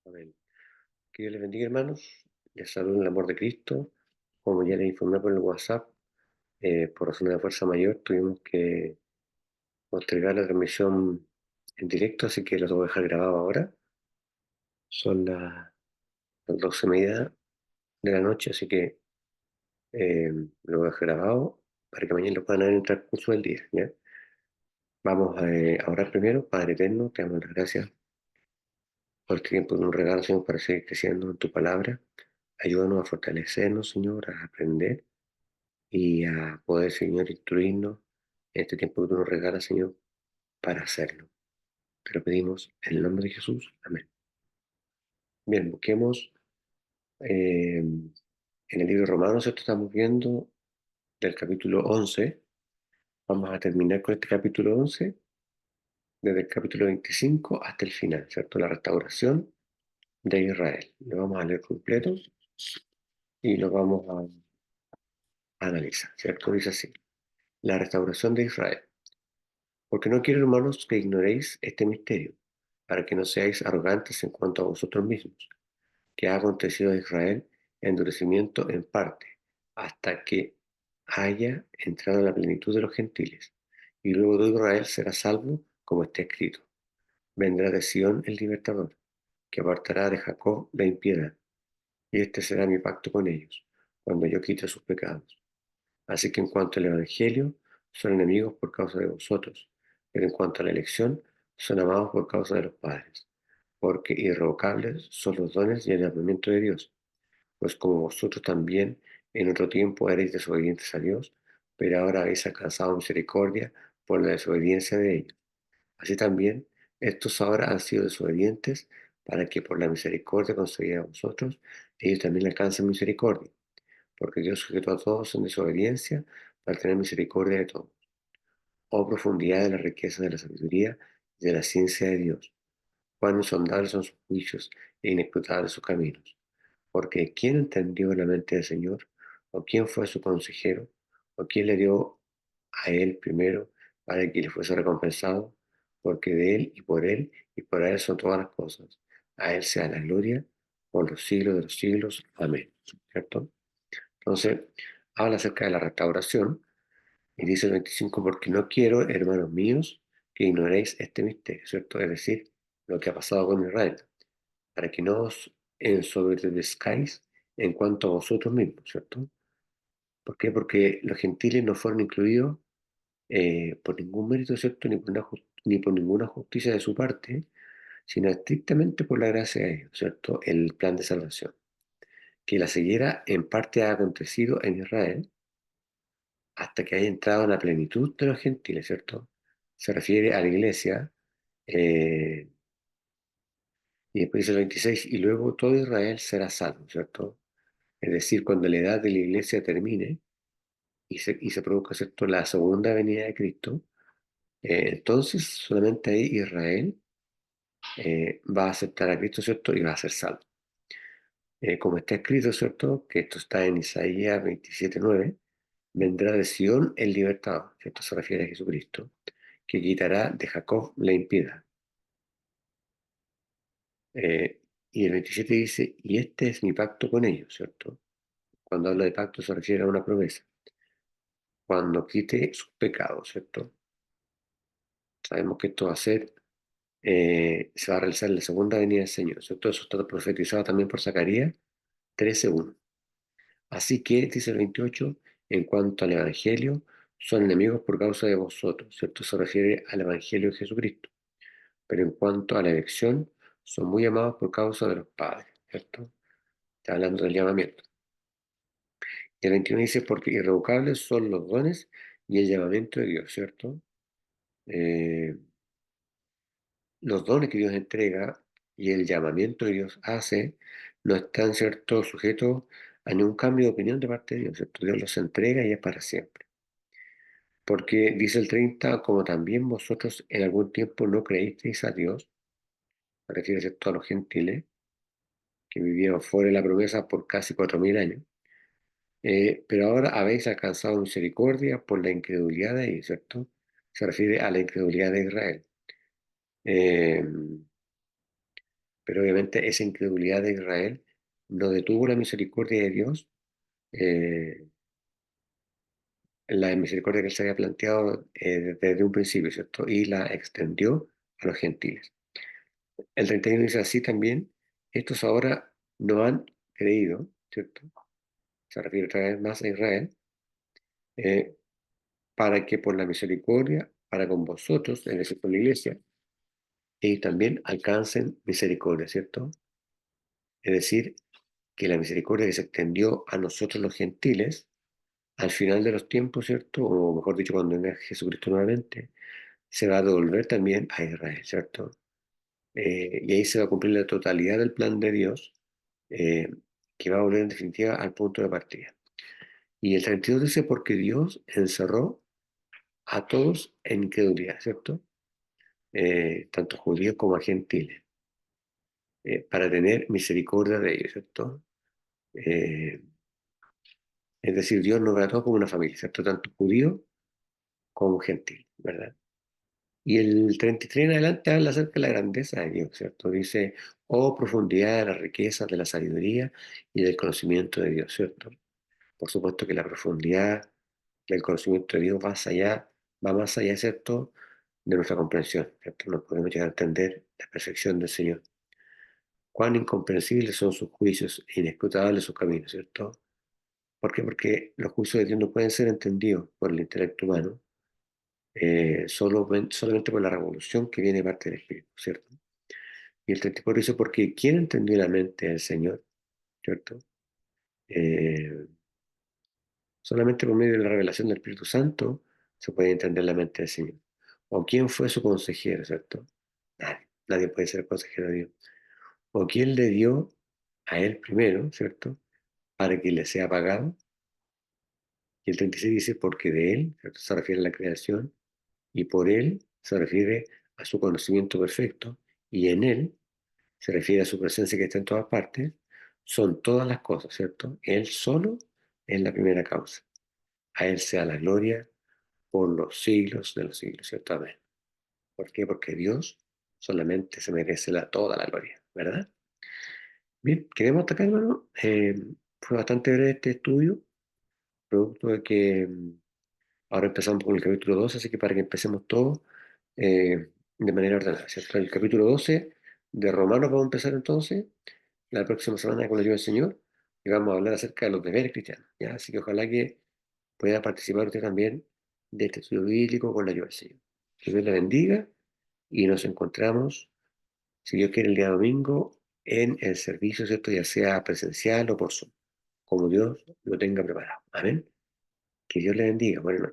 Amén. Que Dios les bendiga, hermanos. Les saludo en el amor de Cristo. Como ya les informé por el WhatsApp, por razones de fuerza mayor tuvimos que postergar la transmisión en directo, así que lo tengo que dejar grabado ahora. Son las 12:30 de la noche, así que lo voy a dejar grabado para que mañana lo puedan ver en el transcurso del día, ¿ya? Vamos a orar primero. Padre eterno, te damos las gracias por este tiempo de un regalo, Señor, para seguir creciendo en tu palabra. Ayúdanos a fortalecernos, Señor, a aprender y a poder, Señor, instruirnos en este tiempo que tú nos regalas, Señor, para hacerlo. Te lo pedimos en el nombre de Jesús. Amén. Bien, busquemos en el libro de Romanos, esto estamos viendo del capítulo 11. Vamos a terminar con este capítulo 11, desde el capítulo 25 hasta el final, ¿cierto? La restauración de Israel. Lo vamos a leer completo y lo vamos a analizar, ¿cierto? Dice así: la restauración de Israel. Porque no quiero, hermanos, que ignoréis este misterio, para que no seáis arrogantes en cuanto a vosotros mismos, que ha acontecido a Israel endurecimiento en parte, hasta que haya entrado en la plenitud de los gentiles, y luego de Israel será salvo, como está escrito: vendrá de Sión el libertador, que apartará de Jacob la impiedad, y este será mi pacto con ellos, cuando yo quite sus pecados. Así que en cuanto al Evangelio, son enemigos por causa de vosotros, pero en cuanto a la elección, son amados por causa de los padres, porque irrevocables son los dones y el llamamiento de Dios, pues como vosotros también en otro tiempo erais desobedientes a Dios, pero ahora habéis alcanzado misericordia por la desobediencia de ellos. Así también, estos ahora han sido desobedientes para que por la misericordia concedida a vosotros, ellos también alcancen misericordia, porque Dios sujetó a todos en desobediencia para tener misericordia de todos. Oh profundidad de la riqueza de la sabiduría y de la ciencia de Dios, cuán insondables son sus juicios e inescrutables sus caminos. Porque ¿quién entendió la mente del Señor? ¿O quién fue su consejero? ¿O quién le dio a él primero para que le fuese recompensado? Porque de él y por él son todas las cosas. A él sea la gloria por los siglos de los siglos. Amén. ¿Cierto? Entonces, habla acerca de la restauración y dice el 25: porque no quiero, hermanos míos, que ignoréis este misterio, ¿cierto? Es decir, lo que ha pasado con Israel, para que no os ensoberbezcáis en cuanto a vosotros mismos, ¿cierto? ¿Por qué? Porque los gentiles no fueron incluidos por ningún mérito, ¿cierto? Ni por ninguna justicia de su parte, sino estrictamente por la gracia de Dios, ¿cierto? El plan de salvación. Que la ceguera en parte ha acontecido en Israel hasta que haya entrado en la plenitud de los gentiles, ¿cierto? Se refiere a la iglesia, eh, y después dice el 26: y luego todo Israel será salvo, ¿cierto? Es decir, cuando la edad de la iglesia termine y se produzca, ¿cierto?, la segunda venida de Cristo, entonces solamente ahí Israel va a aceptar a Cristo, ¿cierto? Y va a ser salvo. Como está escrito, ¿cierto? Que esto está en Isaías 27:9: vendrá de Sión el libertador, ¿cierto? Se refiere a Jesucristo, que quitará de Jacob la impiedad. Y el 27 dice: y este es mi pacto con ellos, ¿cierto? Cuando habla de pacto se refiere a una promesa. Cuando quite sus pecados, ¿cierto? Sabemos que esto va a ser, se va a realizar en la segunda venida del Señor, ¿cierto? Eso está profetizado también por Zacarías 13:1. Así que, dice el 28, en cuanto al Evangelio, son enemigos por causa de vosotros, ¿cierto? Se refiere al Evangelio de Jesucristo. Pero en cuanto a la elección, son muy amados por causa de los padres, ¿cierto? Está hablando del llamamiento. Y el 21 dice: porque irrevocables son los dones y el llamamiento de Dios, ¿cierto? Eh, los dones que Dios entrega y el llamamiento que Dios hace no están, ¿cierto?, sujetos a ningún cambio de opinión de parte de Dios, ¿cierto? Dios los entrega y es para siempre. Porque dice el 30: como también vosotros en algún tiempo no creísteis a Dios, refiere, ¿cierto?, a los gentiles que vivieron fuera de la promesa por casi 4000 años, pero ahora habéis alcanzado misericordia por la incredulidad de ellos, ¿cierto? Se refiere a la incredulidad de Israel. Eh, pero obviamente esa incredulidad de Israel no detuvo la misericordia de Dios, eh, la misericordia que él se había planteado desde un principio, ¿cierto? Y la extendió a los gentiles. El 31 dice así también, estos ahora no han creído, ¿cierto? Se refiere otra vez más a Israel, eh, para que por la misericordia, para con vosotros, es decir, con la iglesia, y también alcancen misericordia, ¿cierto? Es decir, que la misericordia que se extendió a nosotros los gentiles, al final de los tiempos, ¿cierto? O mejor dicho, cuando venga Jesucristo nuevamente, se va a devolver también a Israel, ¿cierto? Y ahí se va a cumplir la totalidad del plan de Dios, eh, que va a volver en definitiva al punto de partida. Y el 32 dice, porque Dios encerró a todos en incredulidad, ¿cierto? Tanto judíos como a gentiles, para tener misericordia de ellos, ¿cierto? Eh, es decir, Dios nos trató como una familia, ¿cierto? Tanto judío como gentil, ¿verdad? Y el 33 en adelante habla acerca de la grandeza de Dios, ¿cierto? Dice, oh profundidad de las riquezas de la sabiduría y del conocimiento de Dios, ¿cierto? Por supuesto que la profundidad del conocimiento de Dios va más allá, ¿cierto? De nuestra comprensión, ¿cierto? No podemos llegar a entender la perfección del Señor. Cuán incomprensibles son sus juicios e inescrutables sus caminos, ¿cierto? ¿Por qué? Porque los juicios de Dios no pueden ser entendidos por el intelecto humano, solamente por la revolución que viene de parte del Espíritu, ¿cierto? Y el 34 dice, porque ¿quién entendió la mente del Señor? ¿Cierto? Eh, Solamente por medio de la revelación del Espíritu Santo se puede entender la mente del Señor. ¿O quién fue su consejero? ¿Cierto? Nadie puede ser consejero de Dios. ¿O quién le dio a él primero? ¿Cierto? Para que le sea pagado. Y el 36 dice, porque de él, ¿cierto? Se refiere a la creación, y por él se refiere a su conocimiento perfecto, y en él se refiere a su presencia que está en todas partes, son todas las cosas, ¿cierto? Él solo es la primera causa. A él sea la gloria por los siglos de los siglos, ¿cierto? Amén. ¿Por qué? Porque Dios solamente se merece toda la gloria, ¿verdad? Bien, queremos atacar, hermano. Fue bastante breve este estudio, producto de que ahora empezamos con el capítulo 12, así que para que empecemos todo de manera ordenada, ¿cierto? El capítulo 12 de Romanos vamos a empezar entonces la próxima semana con la ayuda del Señor y vamos a hablar acerca de los deberes cristianos, ¿ya? Así que ojalá que pueda participar usted también de este estudio bíblico con la ayuda del Señor. Que Dios le bendiga y nos encontramos, si Dios quiere, el día domingo en el servicio, ¿cierto? Ya sea presencial o por Zoom, como Dios lo tenga preparado. Amén. Que Dios le bendiga. Bueno,